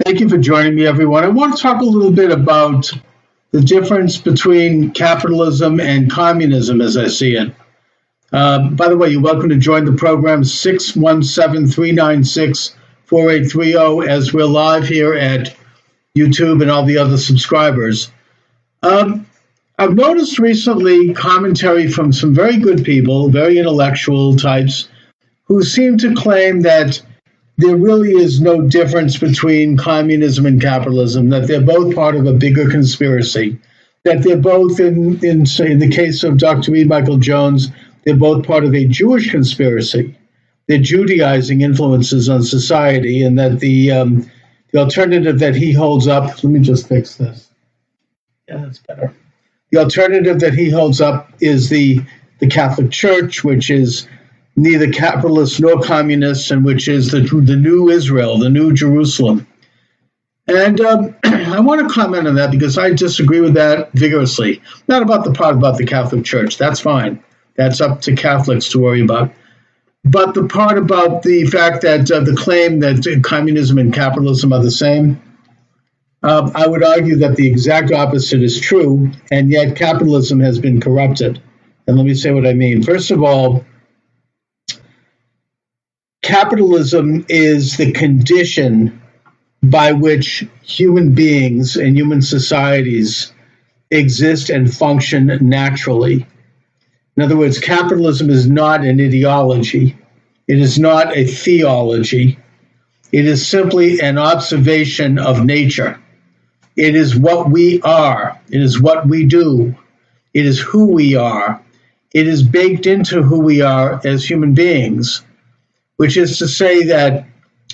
Thank you for joining me, everyone. I want to talk a little bit about the difference between capitalism and communism as I see it. By the way, you're welcome to join the program 617-396-4830 as we're live here at YouTube and all the other subscribers. I've noticed recently commentary from some very good people, very intellectual types, who seem to claim that there really is no difference between communism and capitalism, that they're both part of a bigger conspiracy, that they're both, in the case of Dr. E. Michael Jones, they're both part of a Jewish conspiracy. They're Judaizing influences on society, and that the alternative that he holds up, let me just fix this. Yeah, that's better. The alternative that he holds up is the Catholic Church, which is neither capitalist nor communist, and which is the new Israel, the new Jerusalem. And I want to comment on that because I disagree with that vigorously. Not about the part about the Catholic Church. That's fine. That's up to Catholics to worry about. But the part about the fact that the claim that communism and capitalism are the same, I would argue that the exact opposite is true, and yet capitalism has been corrupted. And let me say what I mean. First of all, capitalism is the condition by which human beings and human societies exist and function naturally. In other words, capitalism is not an ideology. It is not a theology. It is simply an observation of nature. It is what we are. It is what we do. It is who we are. It is baked into who we are as human beings, which is to say that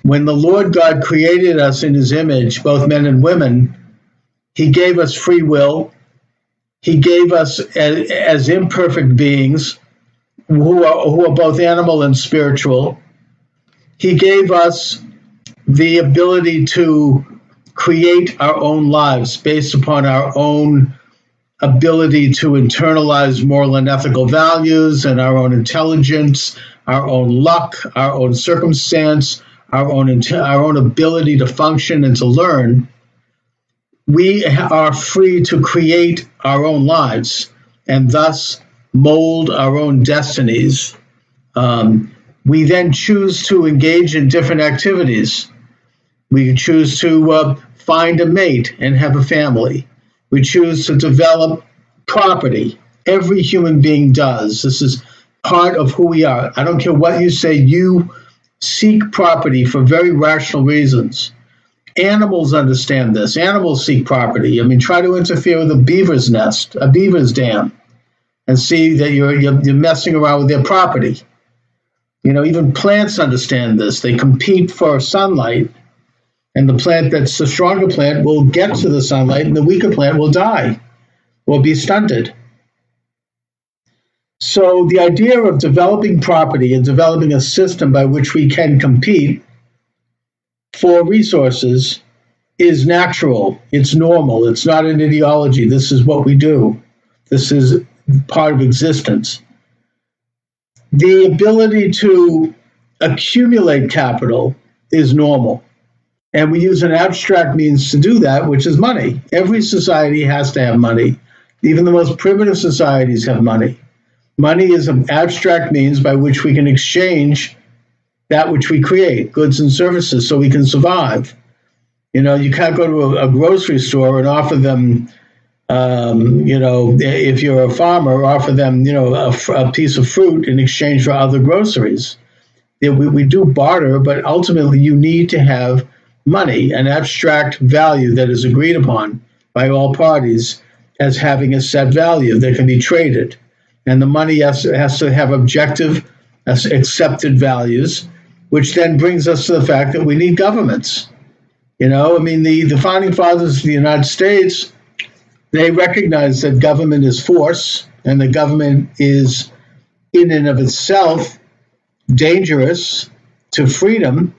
when the Lord God created us in his image, both men and women, he gave us free will. He gave us as imperfect beings who are both animal and spiritual. He gave us the ability to create our own lives based upon our own ability to internalize moral and ethical values and our own intelligence, our own luck, our own circumstance, our own ability to function and to learn. We are free to create our own lives and thus mold our own destinies. We then choose to engage in different activities. We choose to find a mate and have a family. We choose to develop property. Every human being does. This is part of who we are. I don't care what you say, you seek property for very rational reasons. Animals understand this. Animals seek property. I mean, try to interfere with a beaver's nest, a beaver's dam, and see that you're messing around with their property. You know, even plants understand this. They compete for sunlight, and the plant that's the stronger plant will get to the sunlight, and the weaker plant will die or be stunted. So the idea of developing property and developing a system by which we can compete for resources is natural. It's normal. It's not an ideology. This is what we do. This is part of existence. The ability to accumulate capital is normal. And we use an abstract means to do that, which is money. Every society has to have money. Even the most primitive societies have money. Money is an abstract means by which we can exchange that which we create, goods and services, so we can survive. You know, you can't go to a grocery store and offer them, if you're a farmer, offer them, a piece of fruit in exchange for other groceries. We do barter, but ultimately you need to have money, an abstract value that is agreed upon by all parties as having a set value that can be traded. And the money has to have objective, accepted values, which then brings us to the fact that we need governments. The founding fathers of the United States, they recognized that government is force, and the government is in and of itself dangerous to freedom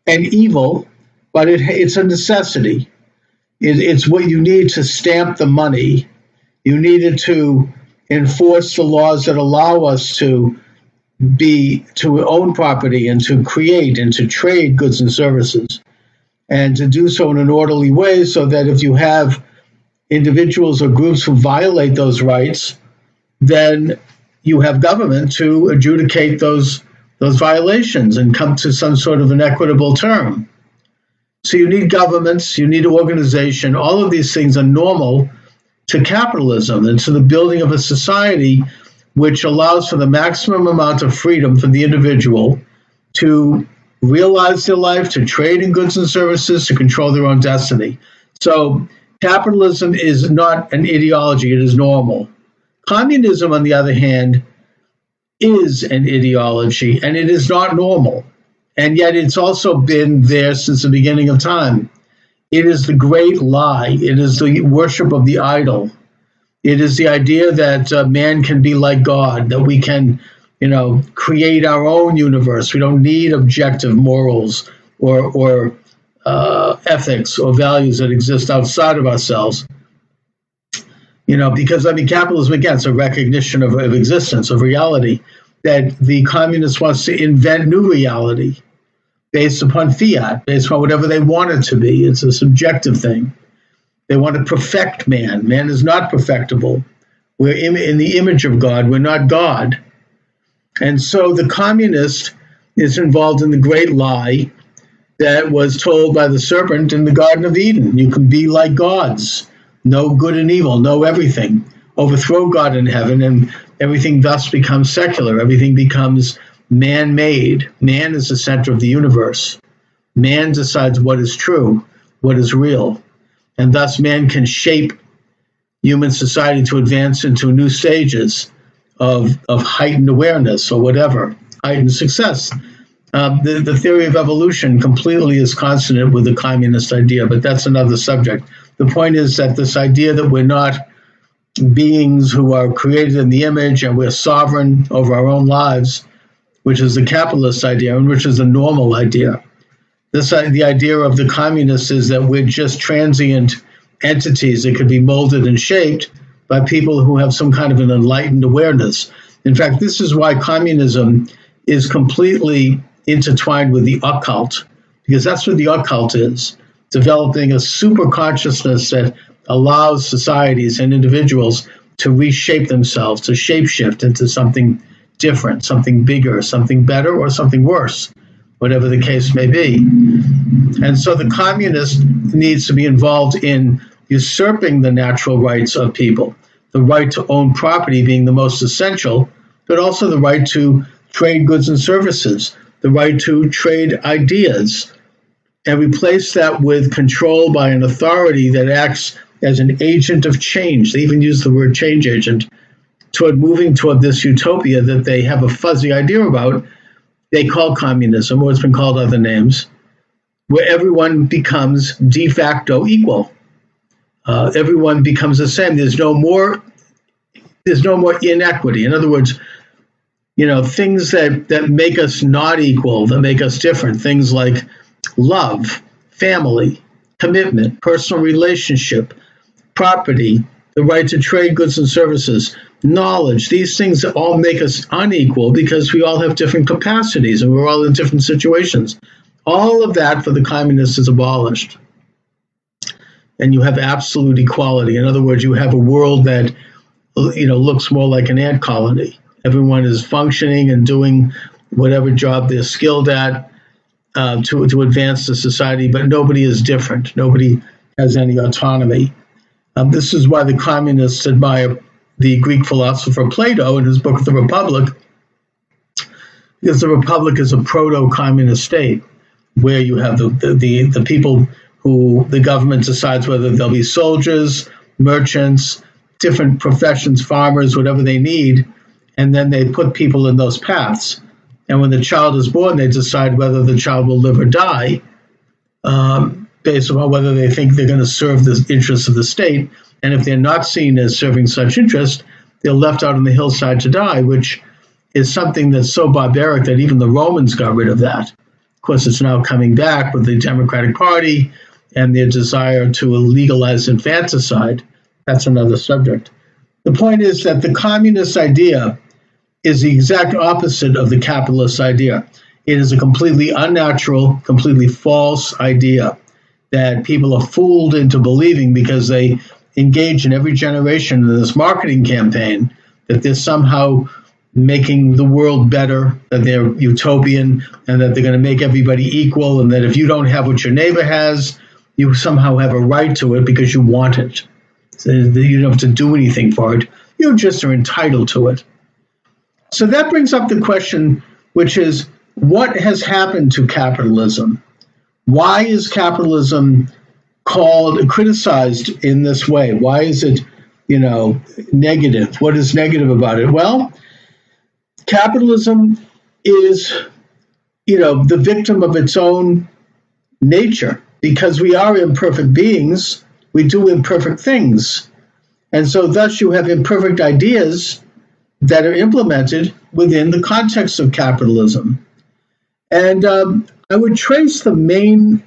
and evil, but it's a necessity. It's what you need to stamp the money. You needed to enforce the laws that allow us to own property and to create and to trade goods and services. and to do so in an orderly way so that if you have individuals or groups who violate those rights, then you have government to adjudicate those violations and come to some sort of an equitable term. So you need governments, you need organization. All of these things are normal to capitalism and to the building of a society which allows for the maximum amount of freedom for the individual to realize their life, to trade in goods and services, to control their own destiny. So capitalism is not an ideology, it is normal. Communism, on the other hand, is an ideology, and it is not normal. And yet it's also been there since the beginning of time. It is the great lie. It is the worship of the idol. It is the idea that man can be like God, that we can, create our own universe. We don't need objective morals or ethics or values that exist outside of ourselves. Because capitalism, again, is a recognition of existence, of reality, that the communist wants to invent new reality based upon fiat, based upon whatever they want it to be. It's a subjective thing. They want to perfect man. Man is not perfectible. We're in the image of God. We're not God. And so the communist is involved in the great lie that was told by the serpent in the Garden of Eden. You can be like gods, know good and evil, know everything, overthrow God in heaven, and everything thus becomes secular. Everything becomes man-made. Man is the center of the universe. Man decides what is true, what is real. And thus man can shape human society to advance into new stages of heightened awareness or whatever, heightened success. The theory of evolution completely is consonant with the communist idea, but that's another subject. The point is that this idea that we're not beings who are created in the image and we're sovereign over our own lives, which is the capitalist idea and which is the normal idea. The idea of the communists is that we're just transient entities that could be molded and shaped by people who have some kind of an enlightened awareness. In fact, this is why communism is completely intertwined with the occult, because that's what the occult is, developing a super consciousness that allows societies and individuals to reshape themselves, to shapeshift into something different, something bigger, something better, or something worse, whatever the case may be. And so the communist needs to be involved in usurping the natural rights of people, the right to own property being the most essential, but also the right to trade goods and services, the right to trade ideas, and replace that with control by an authority that acts as an agent of change. They even use the word change agent, moving toward this utopia that they have a fuzzy idea about. They call communism, or it's been called other names, where everyone becomes de facto equal. Everyone becomes the same. There's no more inequity. In other words, things that make us not equal, that make us different, things like love, family, commitment, personal relationship, property, the right to trade goods and services, knowledge. These things all make us unequal because we all have different capacities and we're all in different situations. All of that for the communists is abolished. And you have absolute equality. In other words, you have a world that looks more like an ant colony. Everyone is functioning and doing whatever job they're skilled at to advance the society, but nobody is different. Nobody has any autonomy. This is why the communists admire the Greek philosopher Plato in his book The Republic, because the Republic is a proto-communist state where you have the people who the government decides whether they'll be soldiers, merchants, different professions, farmers, whatever they need, and then they put people in those paths. And when the child is born, they decide whether the child will live or die based on whether they think they're going to serve the interests of the state. And if they're not seen as serving such interest, they're left out on the hillside to die, which is something that's so barbaric that even the Romans got rid of that. Of course, it's now coming back with the Democratic Party and their desire to legalize infanticide. That's another subject. The point is that the communist idea is the exact opposite of the capitalist idea. It is a completely unnatural, completely false idea. that people are fooled into believing because they engage in every generation in this marketing campaign that they're somehow making the world better, that they're utopian, and that they're going to make everybody equal, and that if you don't have what your neighbor has, you somehow have a right to it because you want it. So you don't have to do anything for it. You just are entitled to it. So that brings up the question, which is, what has happened to capitalism? Why is capitalism criticized in this way? Why is it, negative? What is negative about it? Well, capitalism is, the victim of its own nature. Because we are imperfect beings, we do imperfect things. And so thus you have imperfect ideas that are implemented within the context of capitalism. And I would trace the main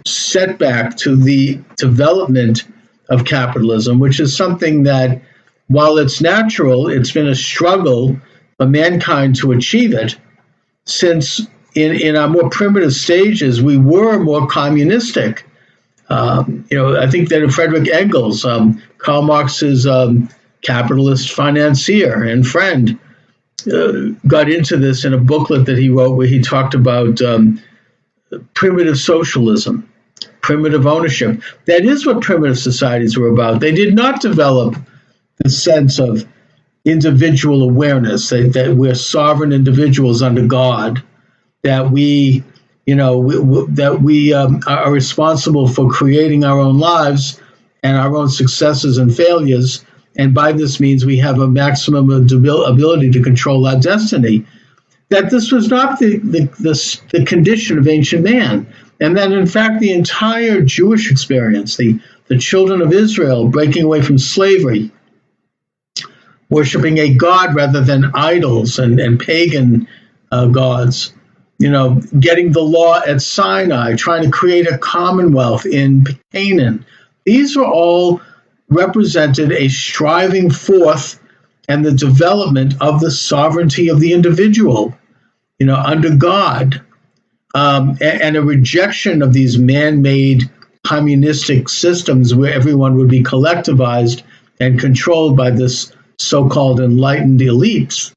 setback to the development of capitalism, which is something that, while it's natural, it's been a struggle for mankind to achieve it, since in our more primitive stages, we were more communistic. I think that Frederick Engels, Karl Marx's capitalist financier and friend, got into this in a booklet that he wrote where he talked about primitive socialism, primitive ownership. That is what primitive societies were about. They did not develop the sense of individual awareness, that we're sovereign individuals under God, that we are responsible for creating our own lives and our own successes and failures, and by this means we have a maximum ability to control our destiny. That this was not the condition of ancient man, and that in fact the entire Jewish experience, the children of Israel breaking away from slavery, worshiping a god rather than idols and pagan gods, getting the law at Sinai, trying to create a commonwealth in Canaan. These are all represented a striving forth and the development of the sovereignty of the individual, under God, and a rejection of these man-made communistic systems where everyone would be collectivized and controlled by this so-called enlightened elites,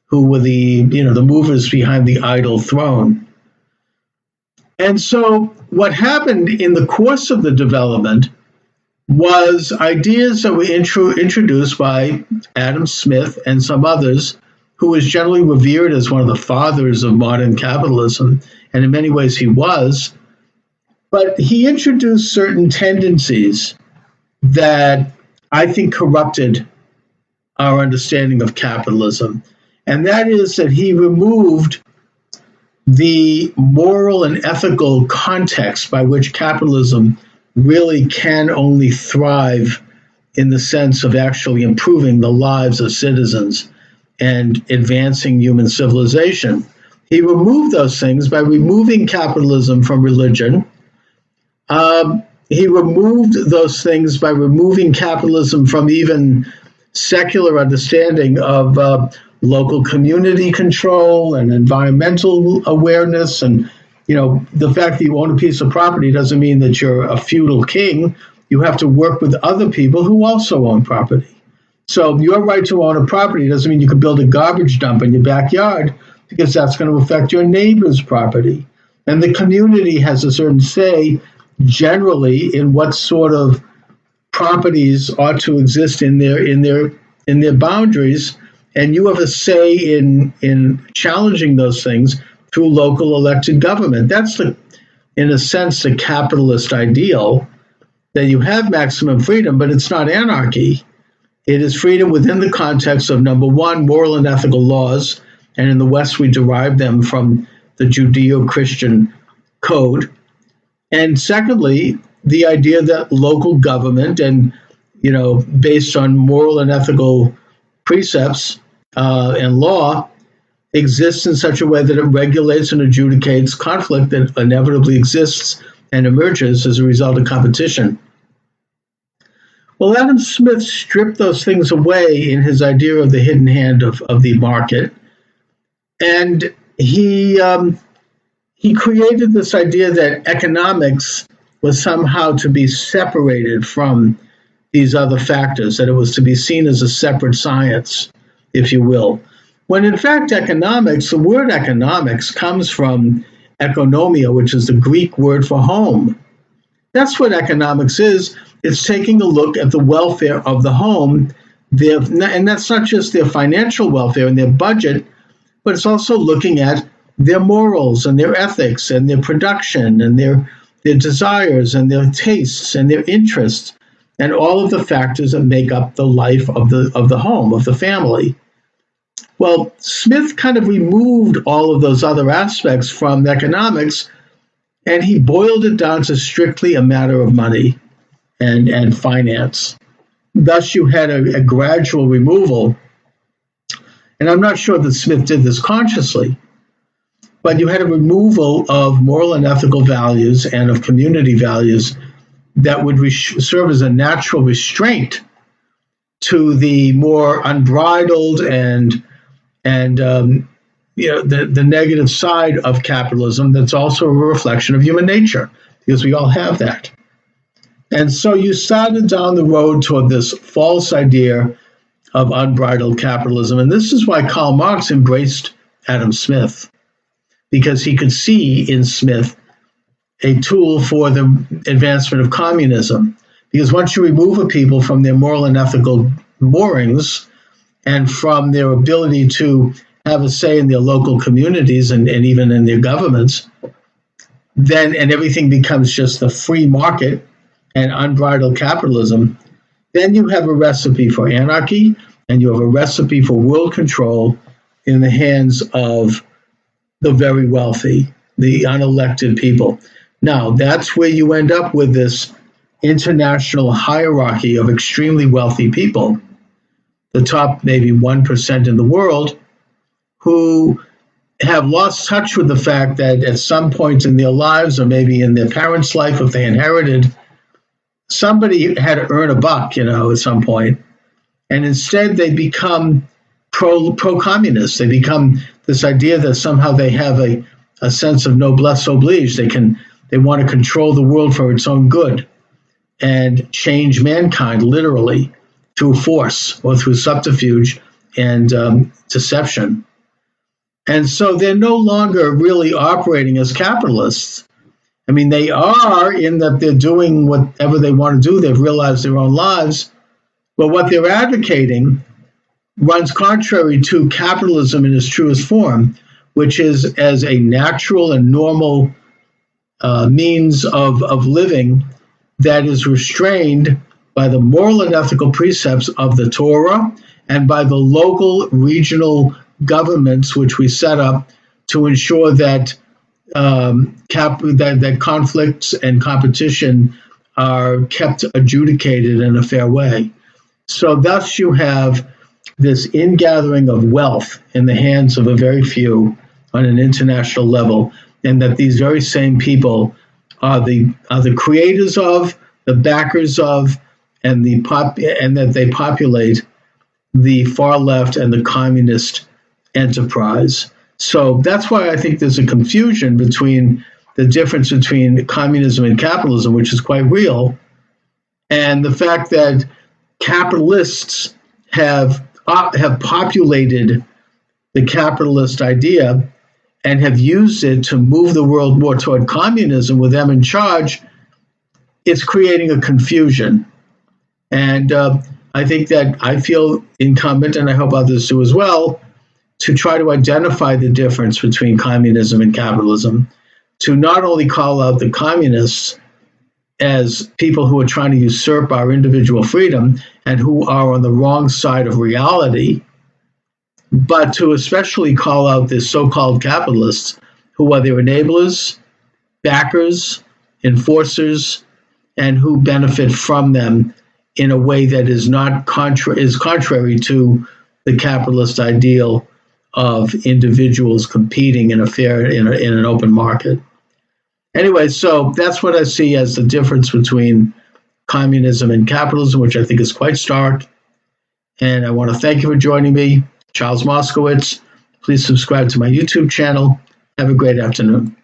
who were the movers behind the idol throne. And so what happened in the course of the development was ideas that were introduced by Adam Smith and some others, who was generally revered as one of the fathers of modern capitalism, and in many ways he was. But he introduced certain tendencies that I think corrupted our understanding of capitalism. And that is that he removed the moral and ethical context by which capitalism really can only thrive in the sense of actually improving the lives of citizens and advancing human civilization. He removed those things by removing capitalism from religion. He removed those things by removing capitalism from even secular understanding of local community control and environmental awareness. And, the fact that you own a piece of property doesn't mean that you're a feudal king. You have to work with other people who also own property. So your right to own a property doesn't mean you can build a garbage dump in your backyard, because that's going to affect your neighbor's property. And the community has a certain say generally in what sort of properties ought to exist in their boundaries, and you have a say in challenging those things through local elected government. That's in a sense the capitalist ideal, that you have maximum freedom, but it's not anarchy. It is freedom within the context of, number one, moral and ethical laws, and in the West we derive them from the Judeo-Christian code. And secondly, the idea that local government and, based on moral and ethical precepts and law, exists in such a way that it regulates and adjudicates conflict that inevitably exists and emerges as a result of competition. Well, Adam Smith stripped those things away in his idea of the hidden hand of the market, and he created this idea that economics was somehow to be separated from these other factors, that it was to be seen as a separate science, if you will. When in fact economics, the word economics comes from economia, which is the Greek word for home. That's what economics is. It's taking a look at the welfare of the home, and that's not just their financial welfare and their budget, but it's also looking at their morals and their ethics and their production and their desires and their tastes and their interests and all of the factors that make up the life of the home, of the family. Well, Smith kind of removed all of those other aspects from economics, and he boiled it down to strictly a matter of money and finance. Thus, you had a gradual removal, and I'm not sure that Smith did this consciously, but you had a removal of moral and ethical values and of community values that would serve as a natural restraint to the more unbridled and the negative side of capitalism that's also a reflection of human nature, because we all have that. And so you started down the road toward this false idea of unbridled capitalism. And this is why Karl Marx embraced Adam Smith, because he could see in Smith a tool for the advancement of communism. Because once you remove a people from their moral and ethical moorings and from their ability to have a say in their local communities and even in their governments, then and everything becomes just the free market and unbridled capitalism, then you have a recipe for anarchy and you have a recipe for world control in the hands of the very wealthy, the unelected people. Now, that's where you end up with this international hierarchy of extremely wealthy people, the top maybe 1% in the world, who have lost touch with the fact that at some point in their lives, or maybe in their parents' life, if they inherited, somebody had to earn a buck, at some point. And instead they become pro-communist. They become this idea that somehow they have a sense of noblesse oblige. They want to control the world for its own good and change mankind literally through force or through subterfuge and deception. And so they're no longer really operating as capitalists. I mean, they are in that they're doing whatever they want to do. They've realized their own lives. But what they're advocating runs contrary to capitalism in its truest form, which is as a natural and normal means of living that is restrained by the moral and ethical precepts of the Torah and by the local regional governments which we set up to ensure that that conflicts and competition are kept adjudicated in a fair way. So thus you have this ingathering of wealth in the hands of a very few on an international level, and that these very same people are the creators of, the backers of, and that they populate the far left and the communist enterprise. So that's why I think there's a confusion between the difference between communism and capitalism, which is quite real, and the fact that capitalists have populated the capitalist idea and have used it to move the world more toward communism with them in charge. It's creating a confusion. And I think that I feel incumbent, and I hope others do as well, to try to identify the difference between communism and capitalism, to not only call out the communists as people who are trying to usurp our individual freedom and who are on the wrong side of reality, but to especially call out the so-called capitalists who are their enablers, backers, enforcers, and who benefit from them in a way that is contrary to the capitalist ideal of individuals competing in an open market. Anyway, so that's what I see as the difference between communism and capitalism, which I think is quite stark. And I want to thank you for joining me, Charles Moscowitz. Please subscribe to my YouTube channel. Have a great afternoon.